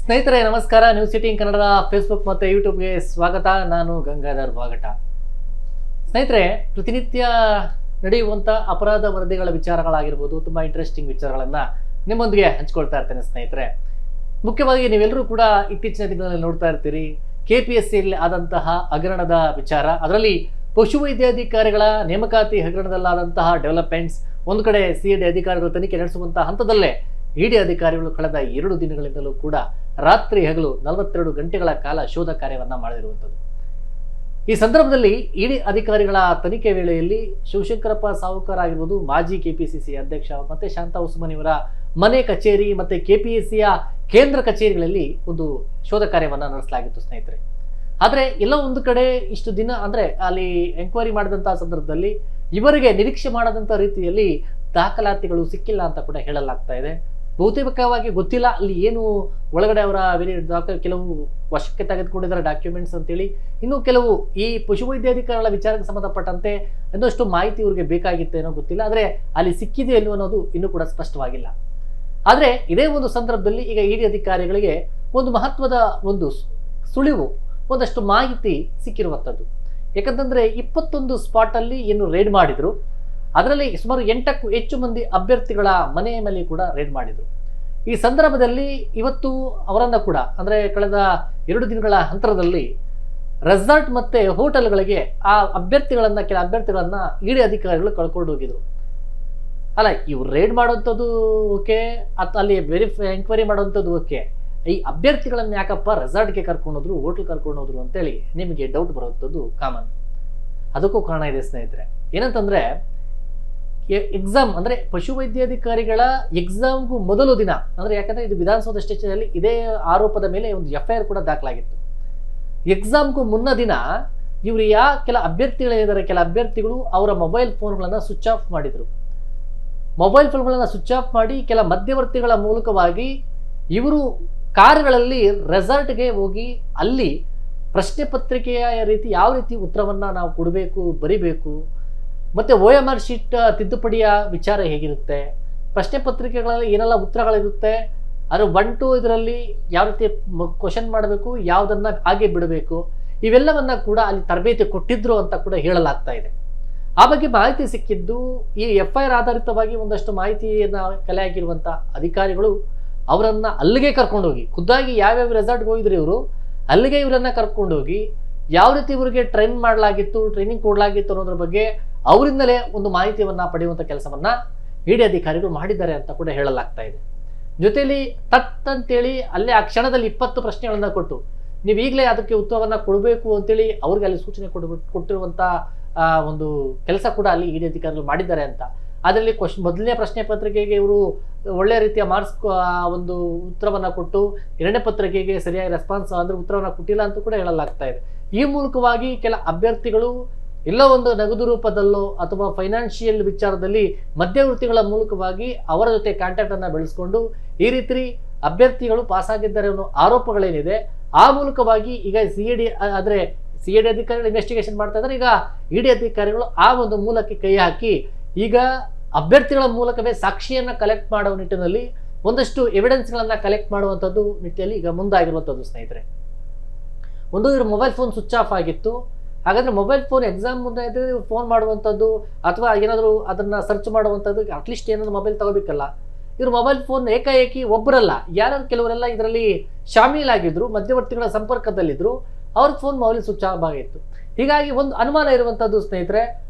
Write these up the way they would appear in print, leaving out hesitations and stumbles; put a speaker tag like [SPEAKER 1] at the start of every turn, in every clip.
[SPEAKER 1] ಸ್ನೇಹಿತರೆ ನಮಸ್ಕಾರ. News sitting ಕನ್ನಡದ ಫೇಸ್ಬುಕ್ ಮತ್ತು ಯೂಟ್ಯೂಬ್ಗೆ ಸ್ವಾಗತ. ನಾನು ಗಂಗಾಧರ್ ಬಾಗಟ. ಸ್ನೇಹಿತರೆ, ಪ್ರತಿನಿತ್ಯ ನಡೆಯುವಂಥ ಅಪರಾಧ ವರದಿಗಳ ವಿಚಾರಗಳಾಗಿರ್ಬೋದು, ತುಂಬ ಇಂಟ್ರೆಸ್ಟಿಂಗ್ ವಿಚಾರಗಳನ್ನು ನಿಮ್ಮೊಂದಿಗೆ ಹಂಚ್ಕೊಳ್ತಾ ಇರ್ತೇನೆ. ಸ್ನೇಹಿತರೆ, ಮುಖ್ಯವಾಗಿ ನೀವೆಲ್ಲರೂ ಕೂಡ ಇತ್ತೀಚಿನ ದಿನಗಳಲ್ಲಿ ನೋಡ್ತಾ ಇರ್ತೀರಿ KPSCಯಲ್ಲಿ ಆದಂತಹ ಹಗರಣದ ವಿಚಾರ, ಅದರಲ್ಲಿ ಪಶುವೈದ್ಯಾಧಿಕಾರಿಗಳ ನೇಮಕಾತಿ ಹಗರಣದಲ್ಲಾದಂತಹ ಡೆವಲಪ್ಮೆಂಟ್ಸ್, ಒಂದು ಕಡೆ CID ಅಧಿಕಾರಿಗಳು ತನಿಖೆ ನಡೆಸುವಂತಹ ಹಂತದಲ್ಲೇ ಇಡಿ ಅಧಿಕಾರಿಗಳು ಕಳೆದ 2 ದಿನಗಳಿಂದಲೂ ಕೂಡ ರಾತ್ರಿ ಹಗಲು 42 ಗಂಟೆಗಳ ಕಾಲ ಶೋಧ ಕಾರ್ಯವನ್ನು ಮಾಡಿರುವಂಥದ್ದು. ಈ ಸಂದರ್ಭದಲ್ಲಿ ಇಡಿ ಅಧಿಕಾರಿಗಳ ತನಿಖೆ ವೇಳೆಯಲ್ಲಿ ಶಿವಶಂಕರಪ್ಪ ಸಾವುಕಾರ ಆಗಿರ್ಬೋದು, ಮಾಜಿ KPCC ಅಧ್ಯಕ್ಷ ಮತ್ತೆ ಶಾಂತಾ ಉಸ್ಮಾನ್ ಇವರ ಮನೆ ಕಚೇರಿ ಮತ್ತೆ KPSCಯ ಕೇಂದ್ರ ಕಚೇರಿಗಳಲ್ಲಿ ಒಂದು ಶೋಧ ಕಾರ್ಯವನ್ನು ನಡೆಸಲಾಗಿತ್ತು. ಸ್ನೇಹಿತರೆ, ಆದರೆ ಎಲ್ಲೋ ಒಂದು ಕಡೆ ಇಷ್ಟು ದಿನ ಅಂದ್ರೆ ಅಲ್ಲಿ ಎಂಕ್ವೈರಿ ಮಾಡಿದಂತಹ ಸಂದರ್ಭದಲ್ಲಿ ಇವರಿಗೆ ನಿರೀಕ್ಷೆ ಮಾಡದಂತ ರೀತಿಯಲ್ಲಿ ದಾಖಲಾತಿಗಳು ಸಿಕ್ಕಿಲ್ಲ ಅಂತ ಕೂಡ ಹೇಳಲಾಗ್ತಾ ಇದೆ. ಬಹುತೇಕವಾಗಿ ಗೊತ್ತಿಲ್ಲ ಅಲ್ಲಿ ಏನು ಒಳಗಡೆ ಅವರ ಕೆಲವು ವಶಕ್ಕೆ ತೆಗೆದುಕೊಂಡಿದ್ದಾರೆ ಡಾಕ್ಯುಮೆಂಟ್ಸ್ ಅಂತೇಳಿ, ಇನ್ನು ಕೆಲವು ಈ ಪಶುವೈದ್ಯಾಧಿಕಾರಿಗಳ ವಿಚಾರಕ್ಕೆ ಸಂಬಂಧಪಟ್ಟಂತೆ ಇನ್ನಷ್ಟು ಮಾಹಿತಿ ಇವರಿಗೆ ಬೇಕಾಗಿತ್ತೇನೋ ಗೊತ್ತಿಲ್ಲ. ಆದರೆ ಅಲ್ಲಿ ಸಿಕ್ಕಿದೆ ಇಲ್ವೋ ಅನ್ನೋದು ಇನ್ನೂ ಕೂಡ ಸ್ಪಷ್ಟವಾಗಿಲ್ಲ. ಆದರೆ ಇದೇ ಒಂದು ಸಂದರ್ಭದಲ್ಲಿ ಈಗ ಇಡಿ ಅಧಿಕಾರಿಗಳಿಗೆ ಒಂದು ಮಹತ್ವದ ಒಂದು ಸುಳಿವು, ಒಂದಷ್ಟು ಮಾಹಿತಿ ಸಿಕ್ಕಿರುವಂಥದ್ದು. ಯಾಕಂತಂದ್ರೆ 21 ಸ್ಪಾಟ್ ಅಲ್ಲಿ ಏನು ರೇಡ್ ಮಾಡಿದ್ರು, ಅದರಲ್ಲಿ ಸುಮಾರು 8ಕ್ಕೂ ಹೆಚ್ಚು ಮಂದಿ ಅಭ್ಯರ್ಥಿಗಳ ಮನೆಯ ಮೇಲೆ ಕೂಡ ರೇಡ್ ಮಾಡಿದ್ರು. ಈ ಸಂದರ್ಭದಲ್ಲಿ ಇವತ್ತು ಅವರನ್ನ ಕೂಡ ಅಂದ್ರೆ ಕಳೆದ 2 ದಿನಗಳ ಅಂತರದಲ್ಲಿ ರೆಸಾರ್ಟ್ ಮತ್ತೆ ಹೋಟೆಲ್ಗಳಿಗೆ ಆ ಕೆಲ ಅಭ್ಯರ್ಥಿಗಳನ್ನ ಇಡಿ ಅಧಿಕಾರಿಗಳು ಕಳ್ಕೊಂಡು ಹೋಗಿದ್ರು. ಅಲ್ಲ, ಇವ್ರು ರೇಡ್ ಮಾಡುವಂಥದ್ದು ಓಕೆ, ಅಲ್ಲಿ ಎಂಕ್ವೈರಿ ಮಾಡುವಂಥದ್ದು ಓಕೆ, ಈ ಅಭ್ಯರ್ಥಿಗಳನ್ನ ಯಾಕಪ್ಪ ರೆಸಾರ್ಟ್ಗೆ ಕರ್ಕೊಂಡೋದ್ರು, ಹೋಟೆಲ್ ಕರ್ಕೊಂಡೋದ್ರು ಅಂತೇಳಿ ನಿಮಗೆ ಡೌಟ್ ಬರುವಂಥದ್ದು ಕಾಮನ್. ಅದಕ್ಕೂ ಕಾರಣ ಇದೆ ಸ್ನೇಹಿತರೆ. ಏನಂತಂದ್ರೆ ಎಕ್ಸಾಮ್ ಅಂದ್ರೆ ಪಶುವೈದ್ಯಾಧಿಕಾರಿಗಳ ಎಕ್ಸಾಮ್ಗೂ ಮೊದಲು ದಿನ, ಅಂದ್ರೆ ಯಾಕಂದ್ರೆ ಇದು ವಿಧಾನಸೌಧ ಸ್ಟೇಷನಲ್ಲಿ ಇದೇ ಆರೋಪದ ಮೇಲೆ ಒಂದು FIR ಕೂಡ ದಾಖಲಾಗಿತ್ತು. ಎಕ್ಸಾಮ್ಗೂ ಮುನ್ನ ದಿನ ಇವರು ಕೆಲ ಅಭ್ಯರ್ಥಿಗಳಿದ್ದಾರೆ, ಕೆಲ ಅಭ್ಯರ್ಥಿಗಳು ಅವರ ಮೊಬೈಲ್ ಫೋನ್ಗಳನ್ನ ಸ್ವಿಚ್ ಆಫ್ ಮಾಡಿದ್ರು. ಮೊಬೈಲ್ ಫೋನ್ಗಳನ್ನ ಸ್ವಿಚ್ ಆಫ್ ಮಾಡಿ ಕೆಲ ಮಧ್ಯವರ್ತಿಗಳ ಮೂಲಕವಾಗಿ ಇವರು ಕಾರುಗಳಲ್ಲಿ ರೆಸಾರ್ಟ್ಗೆ ಹೋಗಿ ಅಲ್ಲಿ ಪ್ರಶ್ನೆ ಪತ್ರಿಕೆಯ ರೀತಿ ಯಾವ ರೀತಿ ಉತ್ತರವನ್ನ ನಾವು ಕೊಡಬೇಕು, ಬರಿಬೇಕು, ಮತ್ತೆ OMR ಶೀಟ್ ತಿದ್ದುಪಡಿಯ ವಿಚಾರ ಹೇಗಿರುತ್ತೆ, ಪ್ರಶ್ನೆ ಪತ್ರಿಕೆಗಳಲ್ಲಿ ಏನೆಲ್ಲ ಉತ್ತರಗಳಿರುತ್ತೆ, ಅದು 1 to ಇದರಲ್ಲಿ ಯಾವ ರೀತಿ ಕ್ವಶನ್ ಮಾಡಬೇಕು, ಯಾವುದನ್ನ ಹಾಗೆ ಬಿಡಬೇಕು, ಇವೆಲ್ಲವನ್ನ ಕೂಡ ಅಲ್ಲಿ ತರಬೇತಿ ಕೊಟ್ಟಿದ್ರು ಅಂತ ಕೂಡ ಹೇಳಲಾಗ್ತಾ ಇದೆ. ಆ ಬಗ್ಗೆ ಮಾಹಿತಿ ಸಿಕ್ಕಿದ್ದು ಈ FIR ಆಧಾರಿತವಾಗಿ ಒಂದಷ್ಟು ಮಾಹಿತಿಯನ್ನ ಕಲೆ ಹಾಕಿರುವಂತ ಅಧಿಕಾರಿಗಳು ಅವರನ್ನ ಅಲ್ಲಿಗೆ ಕರ್ಕೊಂಡೋಗಿ, ಖುದ್ದಾಗಿ ಯಾವ್ಯಾವ ರೆಸಾರ್ಟ್ಗೆ ಹೋಗಿದ್ರು ಇವರು, ಅಲ್ಲಿಗೆ ಇವರನ್ನ ಕರ್ಕೊಂಡೋಗಿ ಯಾವ ರೀತಿ ಇವರಿಗೆ ಟ್ರೈನಿಂಗ್ ಕೊಡಲಾಗಿತ್ತು ಅನ್ನೋದ್ರ ಬಗ್ಗೆ ಅವರಿಂದಲೇ ಒಂದು ಮಾಹಿತಿಯನ್ನ ಪಡೆಯುವಂತ ಕೆಲಸವನ್ನ ಇಡಿ ಅಧಿಕಾರಿಗಳು ಮಾಡಿದ್ದಾರೆ ಅಂತ ಕೂಡ ಹೇಳಲಾಗ್ತಾ ಇದೆ. ಜೊತೆಯಲ್ಲಿ ತಟ್ ಅಂತೇಳಿ ಅಲ್ಲೇ ಆ ಕ್ಷಣದಲ್ಲಿ 20 ಪ್ರಶ್ನೆಗಳನ್ನ ಕೊಟ್ಟು ನೀವು ಈಗಲೇ ಅದಕ್ಕೆ ಉತ್ತರವನ್ನ ಕೊಡಬೇಕು ಅಂತೇಳಿ ಅವ್ರಿಗೆ ಅಲ್ಲಿ ಸೂಚನೆ ಕೊಟ್ಟಿರುವಂತ ಒಂದು ಕೆಲಸ ಕೂಡ ಅಲ್ಲಿ ಇಡಿ ಅಧಿಕಾರಿಗಳು ಮಾಡಿದ್ದಾರೆ ಅಂತ. ಅದರಲ್ಲಿ ಮೊದಲನೇ ಪ್ರಶ್ನೆ ಪತ್ರಿಕೆಗೆ ಇವರು ಒಳ್ಳೆ ರೀತಿಯ ಮಾರ್ಕ್ಸ್ ಒಂದು ಉತ್ತರವನ್ನ ಕೊಟ್ಟು, 2ನೇ ಪತ್ರಿಕೆಗೆ ಸರಿಯಾಗಿ ರೆಸ್ಪಾನ್ಸ್ ಅಂದ್ರೆ ಉತ್ತರವನ್ನ ಕೊಟ್ಟಿಲ್ಲ ಅಂತ ಕೂಡ ಹೇಳಲಾಗ್ತಾ ಇದೆ. ಈ ಮೂಲಕವಾಗಿ ಕೆಲ ಅಭ್ಯರ್ಥಿಗಳು ಎಲ್ಲ ಒಂದು ನಗದು ರೂಪದಲ್ಲೋ ಅಥವಾ ಫೈನಾನ್ಷಿಯಲ್ ವಿಚಾರದಲ್ಲಿ ಮಧ್ಯವರ್ತಿಗಳ ಮೂಲಕವಾಗಿ ಅವರ ಜೊತೆ ಕಾಂಟ್ಯಾಕ್ಟ್ ಅನ್ನ ಬೆಳೆಸ್ಕೊಂಡು ಈ ರೀತಿ ಅಭ್ಯರ್ಥಿಗಳು ಪಾಸ್ ಆಗಿದ್ದಾರೆ ಅನ್ನೋ ಆರೋಪಗಳೇನಿದೆ, ಆ ಮೂಲಕವಾಗಿ ಈಗ CID ಅಧಿಕಾರಿಗಳು ಇನ್ವೆಸ್ಟಿಗೇಷನ್ ಮಾಡ್ತಾ ಇದ್ದಾರೆ. ಈಗ ಇಡಿ ಅಧಿಕಾರಿಗಳು ಆ ಒಂದು ಮೂಲಕ್ಕೆ ಕೈ ಹಾಕಿ ಈಗ ಅಭ್ಯರ್ಥಿಗಳ ಮೂಲಕವೇ ಸಾಕ್ಷಿಯನ್ನ ಕಲೆಕ್ಟ್ ಮಾಡುವ ನಿಟ್ಟಿನಲ್ಲಿ ಒಂದಷ್ಟು ಎವಿಡೆನ್ಸ್ಗಳನ್ನ ಕಲೆಕ್ಟ್ ಮಾಡುವಂಥದ್ದು ನಿಟ್ಟಿನಲ್ಲಿ ಈಗ ಮುಂದಾಗಿರುವಂಥದ್ದು. ಸ್ನೇಹಿತರೆ, ಒಂದು ಇವ್ರ ಮೊಬೈಲ್ ಫೋನ್ ಸ್ವಿಚ್ ಆಫ್ ಆಗಿತ್ತು. ಹಾಗಾದ್ರೆ ಮೊಬೈಲ್ ಫೋನ್ ಎಕ್ಸಾಮ್ ಮುಂದೆ ಇದ್ರೆ ಫೋನ್ ಮಾಡುವಂಥದ್ದು ಅಥವಾ ಏನಾದರೂ ಅದನ್ನ ಸರ್ಚ್ ಮಾಡುವಂಥದ್ದು, ಅಟ್ಲೀಸ್ಟ್ ಏನಾದ್ರು ಮೊಬೈಲ್ ತಗೋಬೇಕಲ್ಲ. ಇವ್ರ ಮೊಬೈಲ್ ಫೋನ್ ಏಕಾಏಕಿ ಒಬ್ಬರಲ್ಲ, ಕೆಲವರೆಲ್ಲ ಇದರಲ್ಲಿ ಶಾಮೀಲಾಗಿದ್ರು, ಮಧ್ಯವರ್ತಿಗಳ ಸಂಪರ್ಕದಲ್ಲಿದ್ರು, ಅವ್ರ ಫೋನ್ ಮೊಬೈಲ್ ಸ್ವಿಚ್ ಆಫ್ ಆಗಿತ್ತು. ಹೀಗಾಗಿ ಒಂದು ಅನುಮಾನ ಇರುವಂಥದ್ದು ಸ್ನೇಹಿತರೆ,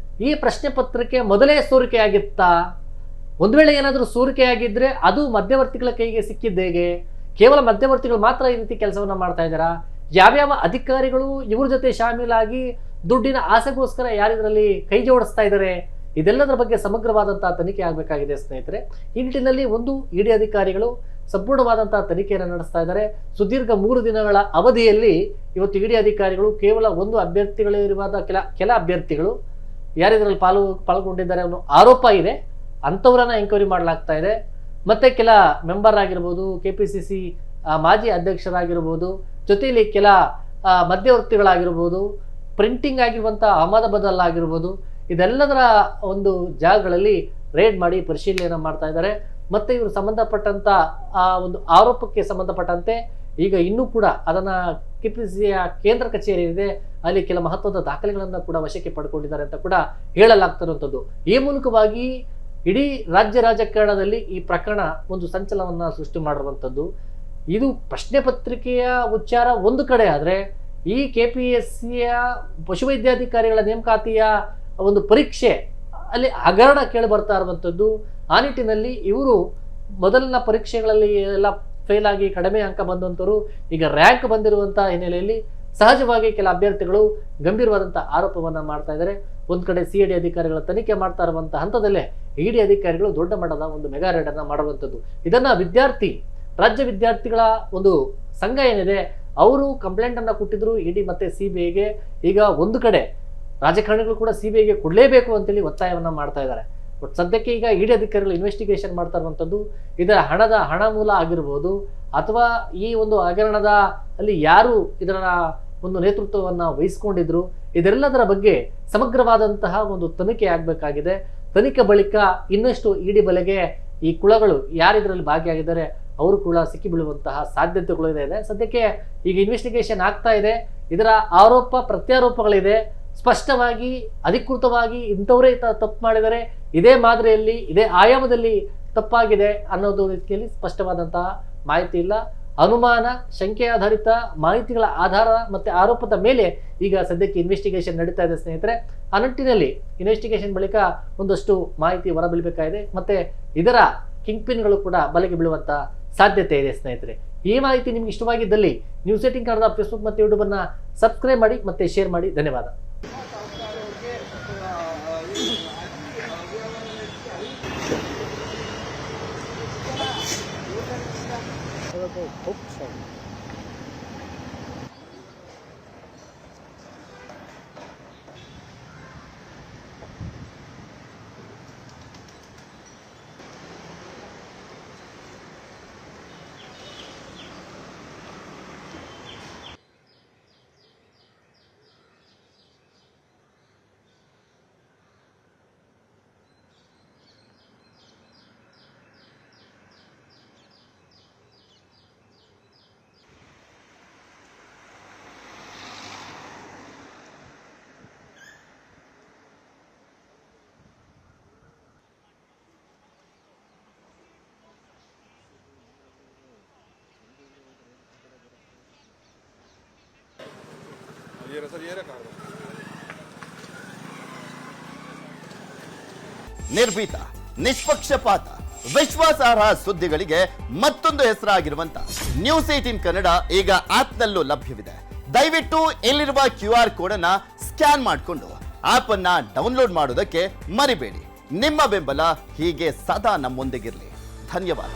[SPEAKER 1] ಈ ಪ್ರಶ್ನೆ ಪತ್ರಿಕೆ ಮೊದಲೇ ಸೋರಿಕೆಯಾಗಿತ್ತಾ? ಒಂದು ವೇಳೆ ಏನಾದರೂ ಸೋರಿಕೆಯಾಗಿದ್ರೆ ಅದು ಮಧ್ಯವರ್ತಿಗಳ ಕೈಗೆ ಸಿಕ್ಕಿದ್ದು ಹೇಗೆ? ಕೇವಲ ಮಧ್ಯವರ್ತಿಗಳು ಮಾತ್ರ ಈ ರೀತಿ ಕೆಲಸವನ್ನ ಮಾಡ್ತಾ ಇದ್ದಾರಾ? ಯಾವ್ಯಾವ ಅಧಿಕಾರಿಗಳು ಇವ್ರ ಜೊತೆ ಶಾಮೀಲಾಗಿ ದುಡ್ಡಿನ ಆಸೆಗೋಸ್ಕರ ಯಾರಿದ್ರಲ್ಲಿ ಕೈ ಜೋಡಿಸ್ತಾ ಇದ್ದಾರೆ? ಇದೆಲ್ಲದರ ಬಗ್ಗೆ ಸಮಗ್ರವಾದಂತಹ ತನಿಖೆ ಆಗಬೇಕಾಗಿದೆ ಸ್ನೇಹಿತರೆ. ಈ ನಿಟ್ಟಿನಲ್ಲಿ ಒಂದು ಇಡಿ ಅಧಿಕಾರಿಗಳು ಸಂಪೂರ್ಣವಾದಂತಹ ತನಿಖೆಯನ್ನು ನಡೆಸ್ತಾ ಇದ್ದಾರೆ. ಸುದೀರ್ಘ 3 ದಿನಗಳ ಅವಧಿಯಲ್ಲಿ ಇವತ್ತು ಇಡಿ ಅಧಿಕಾರಿಗಳು ಕೇವಲ ಒಂದು ಅಭ್ಯರ್ಥಿಗಳಿರುವಾದ ಕೆಲ ಅಭ್ಯರ್ಥಿಗಳು ಯಾರಿದ್ರಲ್ಲಿ ಪಾಲ್ಗೊಂಡಿದ್ದಾರೆ ಅನ್ನೋ ಆರೋಪ ಇದೆ, ಅಂಥವ್ರನ್ನ ಎಂಕ್ವೈರಿ ಮಾಡಲಾಗ್ತಾ ಇದೆ. ಮತ್ತೆ ಕೆಲ ಮೆಂಬರ್ ಆಗಿರ್ಬೋದು, KPCC ಮಾಜಿ ಅಧ್ಯಕ್ಷರಾಗಿರ್ಬೋದು, ಜೊತೆಯಲ್ಲಿ ಕೆಲ ಮಧ್ಯವರ್ತಿಗಳಾಗಿರ್ಬೋದು, ಪ್ರಿಂಟಿಂಗ್ ಆಗಿರುವಂಥ ಅಹಮದಾಬಾದ್ ಆಗಿರ್ಬೋದು, ಇದೆಲ್ಲದರ ಒಂದು ಜಾಗಗಳಲ್ಲಿ ರೇಡ್ ಮಾಡಿ ಪರಿಶೀಲನೆ ಮಾಡ್ತಾ ಇದ್ದಾರೆ. ಮತ್ತೆ ಇವರು ಸಂಬಂಧಪಟ್ಟಂತ ಆ ಒಂದು ಆರೋಪಕ್ಕೆ ಸಂಬಂಧಪಟ್ಟಂತೆ ಈಗ ಇನ್ನೂ ಕೂಡ ಅದನ್ನ ಕೆಪಿಸಿಸಿಯ ಕೇಂದ್ರ ಕಚೇರಿ ಇದೆ, ಅಲ್ಲಿ ಕೆಲ ಮಹತ್ವದ ದಾಖಲೆಗಳನ್ನು ಕೂಡ ವಶಕ್ಕೆ ಪಡ್ಕೊಂಡಿದ್ದಾರೆ ಅಂತ ಕೂಡ ಹೇಳಲಾಗ್ತಿರುವಂಥದ್ದು. ಈ ಮೂಲಕವಾಗಿ ಇಡೀ ರಾಜ್ಯ ರಾಜಕಾರಣದಲ್ಲಿ ಈ ಪ್ರಕರಣ ಒಂದು ಸಂಚಲನವನ್ನ ಸೃಷ್ಟಿ ಮಾಡಿರುವಂಥದ್ದು. ಇದು ಪ್ರಶ್ನೆ ಪತ್ರಿಕೆಯ ಉಚ್ಚಾರ ಒಂದು ಕಡೆ ಆದರೆ, ಈ KPSCಯ ಪಶುವೈದ್ಯಾಧಿಕಾರಿಗಳ ನೇಮಕಾತಿಯ ಒಂದು ಪರೀಕ್ಷೆ ಅಲ್ಲಿ ಹಗರಣ ಕೇಳಿ ಬರ್ತಾ ಇರುವಂಥದ್ದು. ಆ ನಿಟ್ಟಿನಲ್ಲಿ ಇವರು ಮೊದಲಿನ ಪರೀಕ್ಷೆಗಳಲ್ಲಿ ಎಲ್ಲ ಫೇಲ್ ಆಗಿ ಕಡಿಮೆ ಅಂಕ ಬಂದಂಥವರು ಈಗ ರ್ಯಾಂಕ್ ಬಂದಿರುವಂತಹ ಹಿನ್ನೆಲೆಯಲ್ಲಿ ಸಹಜವಾಗಿ ಕೆಲ ಅಭ್ಯರ್ಥಿಗಳು ಗಂಭೀರವಾದಂತಹ ಆರೋಪವನ್ನ ಮಾಡ್ತಾ ಇದ್ದಾರೆ. ಒಂದ್ ಕಡೆ CID ಅಧಿಕಾರಿಗಳ ತನಿಖೆ ಮಾಡ್ತಾ ಇರುವಂತಹ ಹಂತದಲ್ಲೇ ED ಅಧಿಕಾರಿಗಳು ದೊಡ್ಡ ಮಟ್ಟದ ಒಂದು ಮೆಗಾ ರೇಡ್ ಅನ್ನ ಮಾಡುವಂಥದ್ದು. ಇದನ್ನ ರಾಜ್ಯ ವಿದ್ಯಾರ್ಥಿಗಳ ಒಂದು ಸಂಘ ಏನಿದೆ ಅವರು ಕಂಪ್ಲೇಂಟ್ ಅನ್ನ ಕೊಟ್ಟಿದ್ರು ED ಮತ್ತೆ CBIಗೆ. ಈಗ ಒಂದು ಕಡೆ ರಾಜಕಾರಣಿಗಳು ಕೂಡ CBIಗೆ ಕೊಡಲೇಬೇಕು ಅಂತೇಳಿ ಒತ್ತಾಯವನ್ನ ಮಾಡ್ತಾ ಇದ್ದಾರೆ. ಬಟ್ ಸದ್ಯಕ್ಕೆ ಈಗ ED ಅಧಿಕಾರಿಗಳು ಇನ್ವೆಸ್ಟಿಗೇಷನ್ ಮಾಡ್ತಾ ಇರುವಂಥದ್ದು ಇದರ ಹಣ ಮೂಲ ಆಗಿರ್ಬೋದು, ಅಥವಾ ಈ ಒಂದು ಹಗರಣದ ಅಲ್ಲಿ ಯಾರು ಇದರ ಒಂದು ನೇತೃತ್ವವನ್ನ ವಹಿಸ್ಕೊಂಡಿದ್ರು, ಇದೆಲ್ಲದರ ಬಗ್ಗೆ ಸಮಗ್ರವಾದಂತಹ ಒಂದು ತನಿಖೆ ಆಗ್ಬೇಕಾಗಿದೆ. ತನಿಖೆ ಬಳಿಕ ಇನ್ನಷ್ಟು ED ಬಲೆಗೆ ಈ ಕುಳಗಳು ಯಾರು ಇದರಲ್ಲಿ ಭಾಗಿಯಾಗಿದ್ದಾರೆ ಅವರು ಕೂಡ ಸಿಕ್ಕಿ ಬೀಳುವಂತಹ ಸಾಧ್ಯತೆಗಳು ಇದೆ. ಸದ್ಯಕ್ಕೆ ಈಗ ಇನ್ವೆಸ್ಟಿಗೇಷನ್ ಆಗ್ತಾ ಇದೆ. ಇದರ ಆರೋಪ ಪ್ರತ್ಯಾರೋಪಗಳಿದೆ. ಸ್ಪಷ್ಟವಾಗಿ ಅಧಿಕೃತವಾಗಿ ಇಂಥವರೇ ತಪ್ಪು ಮಾಡಿದರೆ, ಇದೇ ಮಾದರಿಯಲ್ಲಿ ಇದೇ ಆಯಾಮದಲ್ಲಿ ತಪ್ಪಾಗಿದೆ ಅನ್ನೋದು ರೀತಿಯಲ್ಲಿ ಸ್ಪಷ್ಟವಾದಂತಹ ಮಾಹಿತಿ ಇಲ್ಲ. ಅನುಮಾನ, ಶಂಕೆ ಆಧಾರಿತ ಮಾಹಿತಿಗಳ ಆಧಾರ ಮತ್ತೆ ಆರೋಪದ ಮೇಲೆ ಈಗ ಸದ್ಯಕ್ಕೆ ಇನ್ವೆಸ್ಟಿಗೇಷನ್ ನಡೀತಾ ಇದೆ ಸ್ನೇಹಿತರೆ. ಆ ನಿಟ್ಟಿನಲ್ಲಿ ಇನ್ವೆಸ್ಟಿಗೇಷನ್ ಬಳಿಕ ಒಂದಷ್ಟು ಮಾಹಿತಿ ಹೊರಬೀಳಬೇಕಾಗಿದೆ. ಮತ್ತೆ ಇದರ ಕಿಂಗ್ ಪಿನ್ಗಳು ಕೂಡ ಬಲೆಗೆ ಬೀಳುವಂತ ಸಾಧ್ಯತೆ ಇದೆ ಸ್ನೇಹಿತರೆ. ಈ ಮಾಹಿತಿ ನಿಮ್ಗೆ ಇಷ್ಟವಾಗಿದ್ದಲ್ಲಿ ನ್ಯೂಸ್18 ಕನ್ನಡ ಫೇಸ್ಬುಕ್ ಮತ್ತು ಯೂಟ್ಯೂಬ್ ಅನ್ನ ಸಬ್ಸ್ಕ್ರೈಬ್ ಮಾಡಿ ಮತ್ತೆ ಶೇರ್ ಮಾಡಿ. ಧನ್ಯವಾದ.
[SPEAKER 2] ನಿರ್ಭೀತ, ನಿಷ್ಪಕ್ಷಪಾತ, ವಿಶ್ವಾಸಾರ್ಹ ಸುದ್ದಿಗಳಿಗೆ ಮತ್ತೊಂದು ಹೆಸರಾಗಿರುವಂತ ನ್ಯೂಸ್18 ಕನ್ನಡ ಈಗ ಆಪ್ನಲ್ಲೂ ಲಭ್ಯವಿದೆ. ದಯವಿಟ್ಟು ಇಲ್ಲಿರುವ QR ಕೋಡ್ ಅನ್ನ ಸ್ಕ್ಯಾನ್ ಮಾಡಿಕೊಂಡು ಆಪ್ ಅನ್ನ ಡೌನ್ಲೋಡ್ ಮಾಡೋದಕ್ಕೆ ಮರಿಬೇಡಿ. ನಿಮ್ಮ ಬೆಂಬಲ ಹೀಗೆ ಸದಾ ನಮ್ಮೊಂದಿಗಿರಲಿ. ಧನ್ಯವಾದ.